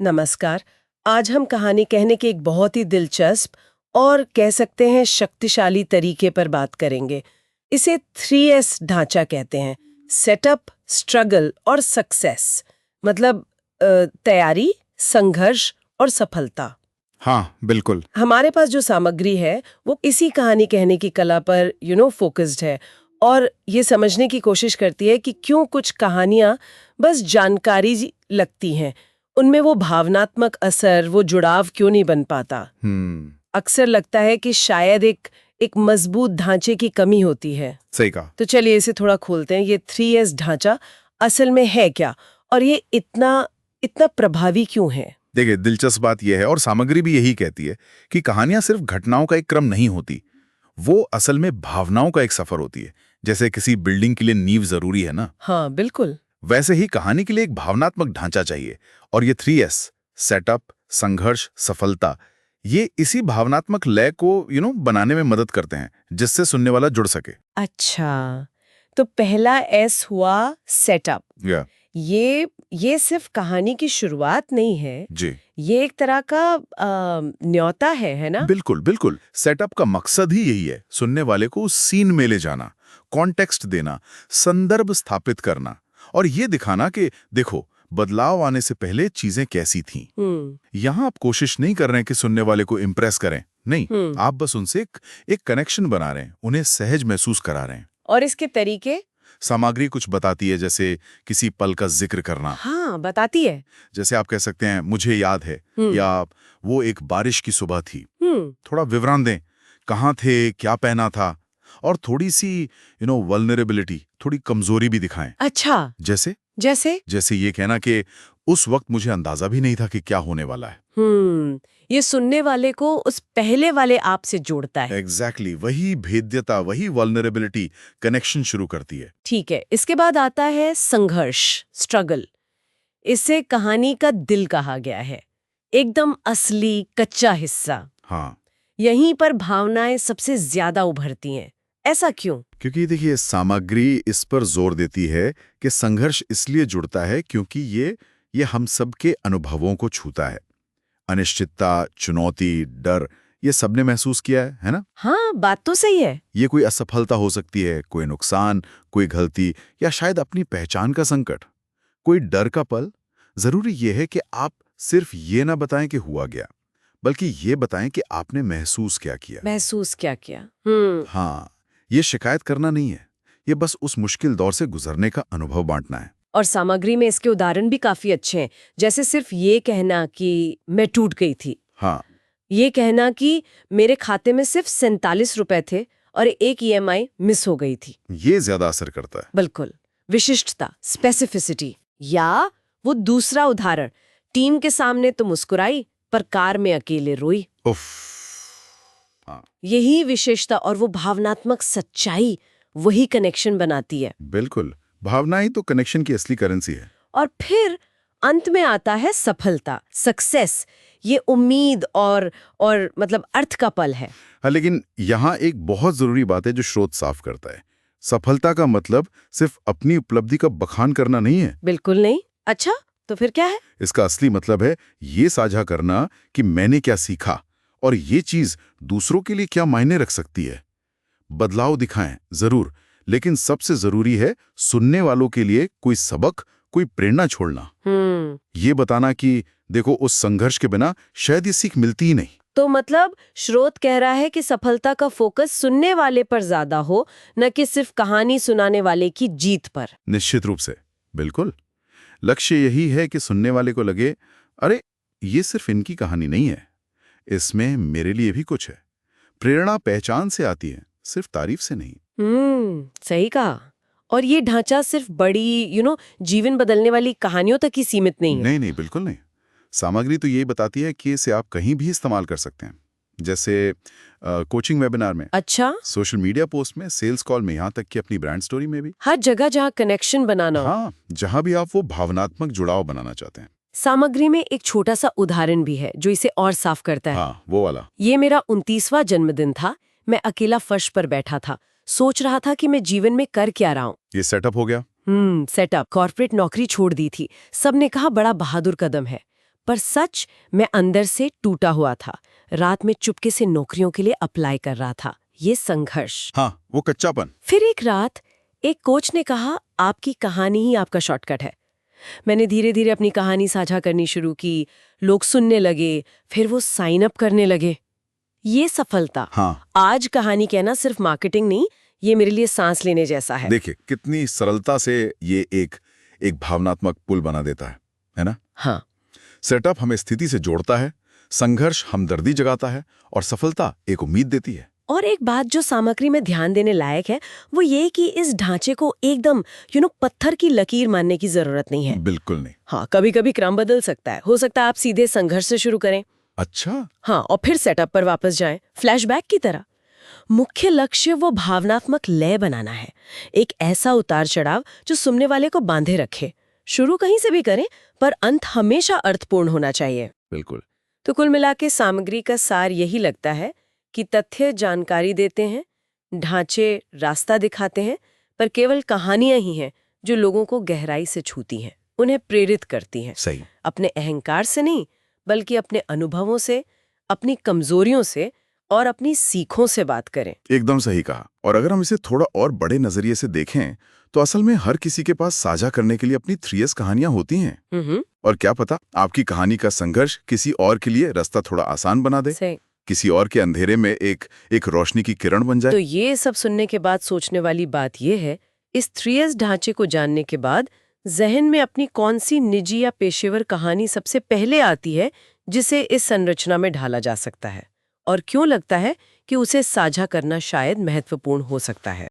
नमस्कार। आज हम कहानी कहने के एक बहुत ही दिलचस्प और कह सकते हैं शक्तिशाली तरीके पर बात करेंगे। इसे 3S ढांचा कहते हैं। सेटअप, स्ट्रगल और सक्सेस। मतलब तैयारी, संघर्ष और सफलता। हाँ, बिल्कुल। हमारे पास जो सामग्री है वो इसी कहानी कहने की कला पर फोकस्ड है और ये समझने की कोशिश करती है कि क्यों कुछ कहानियां बस जानकारी लगती हैं, उनमें वो भावनात्मक असर, वो जुड़ाव क्यों नहीं बन पाता। अक्सर लगता है कि शायद एक मजबूत ढांचे की कमी होती है। सही कहा। तो चलिए इसे थोड़ा खोलते हैं। ये 3S ढांचा असल में है क्या और ये इतना प्रभावी क्यों है? देखिए, दिलचस्प बात यह है और सामग्री भी यही कहती है कि कहानियां सिर्फ घटनाओं का एक क्रम नहीं होती, वो असल में भावनाओं का एक सफर होती है। जैसे किसी बिल्डिंग के लिए नींव जरूरी है ना, हाँ बिल्कुल। वैसे ही कहानी के लिए एक भावनात्मक ढांचा चाहिए। और ये 3S, सेटअप, संघर्ष, सफलता, ये इसी भावनात्मक लय को बनाने में मदद करते हैं, जिससे सुनने वाला जुड़ सके। अच्छा, तो पहला S हुआ सेटअप। ये सिर्फ कहानी की शुरुआत नहीं है जी, ये एक तरह का न्योता है ना? बिल्कुल बिल्कुल। सेटअप का मकसद ही यही है, सुनने वाले को उस सीन में ले जाना, कॉन्टेक्स्ट देना, संदर्भ स्थापित करना और ये दिखाना कि देखो, बदलाव आने से पहले चीजें कैसी थीं। यहाँ आप कोशिश नहीं कर रहे हैं कि सुनने वाले को इम्प्रेस करें, नहीं, आप बस उनसे एक कनेक्शन बना रहे हैं, उन्हें सहज महसूस करा रहे हैं। और इसके तरीके? सामग्री कुछ बताती है, जैसे किसी पल का जिक्र करना। हाँ, बताती है। जैसे आप कह सकते हैं, मुझे याद है, या वो एक बारिश की सुबह थी। थोड़ा विवरण दें, कहाँ थे, क्या पहना था, और थोड़ी सी वल्नरेबिलिटी, थोड़ी कमजोरी भी दिखाएं। अच्छा, जैसे जैसे ये कहना कि उस वक्त मुझे अंदाजा भी नहीं था कि क्या होने वाला है। ये सुनने वाले को उस पहले वाले आप से जोड़ता है। एग्जैक्टली, वही भेद्यता, वही वल्नरेबिलिटी कनेक्शन शुरू करती है। ठीक है, इसके बाद आता है संघर्ष, स्ट्रगल। इसे कहानी का दिल कहा गया है, एकदम असली कच्चा हिस्सा। हाँ, यहीं पर भावनाएं सबसे ज्यादा उभरती हैं। ऐसा क्यों? क्योंकि देखिए, सामग्री इस पर जोर देती है कि संघर्ष इसलिए जुड़ता है क्योंकि ये हम सबके अनुभवों को छूता है। अनिश्चितता, चुनौती, डर, ये सबने महसूस किया है ना? हाँ, बात तो सही है। ये कोई असफलता हो सकती है, कोई नुकसान, कोई गलती, या शायद अपनी पहचान का संकट, कोई डर का पल। जरूरी ये है कि आप सिर्फ ये ना बताएं कि हुआ गया, बल्कि ये बताएं कि आपने महसूस क्या किया। हाँ, ये शिकायत करना नहीं है, ये बस उस मुश्किल दौर से गुजरने का अनुभव बांटना है। और सामग्री में इसके उदाहरण भी काफी अच्छे हैं। जैसे सिर्फ ये कहना कि मैं टूट गई थी, हाँ, ये कहना कि मेरे खाते में सिर्फ 47 रुपए थे और एक EMI मिस हो गई थी। ये ज्यादा असर करता है। बिल्कुल, विशिष्टता, स्पेसिफिसिटी। या वो दूसरा उदाहरण, टीम के सामने तो मुस्कुराई पर कार में अकेले रोई। उफ, हाँ, यही विशेषता और वो भावनात्मक सच्चाई वही कनेक्शन बनाती है। बिल्कुल, भावना ही तो कनेक्शन की असली करेंसी है। और फिर अंत में आता है सफलता, सक्सेस। ये उम्मीद और मतलब अर्थ का पल है। हाँ, लेकिन यहाँ एक बहुत जरूरी बात है जो स्रोत साफ करता है। सफलता का मतलब सिर्फ अपनी उपलब्धि का बखान करना नहीं है। बिल्कुल नहीं। अच्छा, तो फिर क्या है? इसका असली मतलब है ये साझा करना कि मैंने क्या सीखा और ये चीज दूसरों के लिए क्या मायने रख सकती है। बदलाव दिखाएं जरूर, लेकिन सबसे जरूरी है सुनने वालों के लिए कोई सबक, कोई प्रेरणा छोड़ना। ये बताना कि देखो, उस संघर्ष के बिना शायद ये सीख मिलती ही नहीं। तो मतलब स्रोत कह रहा है कि सफलता का फोकस सुनने वाले पर ज्यादा हो, न कि सिर्फ कहानी सुनाने वाले की जीत पर। निश्चित रूप से, बिल्कुल। लक्ष्य यही है कि सुनने वाले को लगे, अरे ये सिर्फ इनकी कहानी नहीं है, इसमें मेरे लिए भी कुछ है। प्रेरणा पहचान से आती है, सिर्फ तारीफ से नहीं। सही कहा। और ये ढांचा सिर्फ बड़ी जीवन बदलने वाली कहानियों तक ही सीमित नहीं है। नहीं, बिल्कुल नहीं। सामग्री तो ये बताती है कि इसे आप कहीं भी इस्तेमाल कर सकते हैं, जैसे कोचिंग वेबिनार में, अच्छा, सोशल मीडिया पोस्ट में, सेल्स कॉल में, यहाँ तक कि अपनी ब्रांड स्टोरी में भी। हर जगह जहाँ कनेक्शन बनाना हो। हाँ, जहाँ भी आप वो भावनात्मक जुड़ाव बनाना चाहते हैं। सामग्री में एक छोटा सा उदाहरण भी है जो इसे और साफ करता है। हाँ, वो वाला। ये मेरा 29वां जन्मदिन था। मैं अकेला फर्श पर बैठा था, सोच रहा था कि मैं जीवन में कर क्या रहा हूँ। ये सेटअप हो गया। सेटअप। कॉर्पोरेट नौकरी छोड़ दी थी। सबने कहा बड़ा बहादुर कदम है, पर सच मैं अंदर से टूटा हुआ था। रात में चुपके से नौकरियों के लिए अप्लाई कर रहा था। ये संघर्ष। हाँ, वो कच्चापन। फिर एक रात एक कोच ने कहा, आपकी कहानी ही आपका शॉर्टकट है। मैंने धीरे धीरे अपनी कहानी साझा करनी शुरू की, लोग सुनने लगे, फिर वो साइन अप करने लगे। ये सफलता। हाँ, आज कहानी कहना सिर्फ मार्केटिंग नहीं, ये मेरे लिए सांस लेने जैसा है। देखिए कितनी सरलता से ये एक भावनात्मक पुल बना देता है ना? हाँ, सेटअप हमें स्थिति से जोड़ता है, संघर्ष हमदर्दी जगाता है और सफलता एक उम्मीद देती है। और एक बात जो सामग्री में ध्यान देने लायक है वो ये कि इस ढांचे को एकदम पत्थर की लकीर मानने की जरूरत नहीं है। बिल्कुल नहीं। हाँ, कभी कभी क्रम बदल सकता है। हो सकता है आप सीधे संघर्ष से शुरू करें। अच्छा। हाँ, और फिर सेटअप पर वापस जाएं, फ्लैशबैक की तरह। मुख्य लक्ष्य वो भावनात्मक लय बनाना है, एक ऐसा उतार चढ़ाव जो सुनने वाले को बांधे रखे। शुरू कहीं से भी करें, पर अंत हमेशा अर्थपूर्ण होना चाहिए। बिल्कुल। तो कुल मिला के सामग्री का सार यही लगता है कि तथ्य जानकारी देते हैं, ढांचे रास्ता दिखाते हैं, पर केवल कहानियां ही हैं जो लोगों को गहराई से छूती हैं, उन्हें प्रेरित करती हैं। सही। अपने अहंकार से नहीं, बल्कि अपने अनुभवों से, अपनी कमजोरियों से और अपनी सीखों से बात करें। एकदम सही कहा। और अगर हम इसे थोड़ा और बड़े नजरिए से देखें तो असल में हर किसी के पास साझा करने के लिए अपनी 3S कहानियां होती हैं। और क्या पता आपकी कहानी का संघर्ष किसी और के लिए रास्ता थोड़ा आसान बना दे, सही। किसी और के अंधेरे में एक रोशनी की किरण बन जाए। तो ये सब सुनने के बाद सोचने वाली बात ये है, इस 3S ढांचे को जानने के बाद जहन में अपनी कौन सी निजी या पेशेवर कहानी सबसे पहले आती है जिसे इस संरचना में ढाला जा सकता है, और क्यों लगता है कि उसे साझा करना शायद महत्वपूर्ण हो सकता है।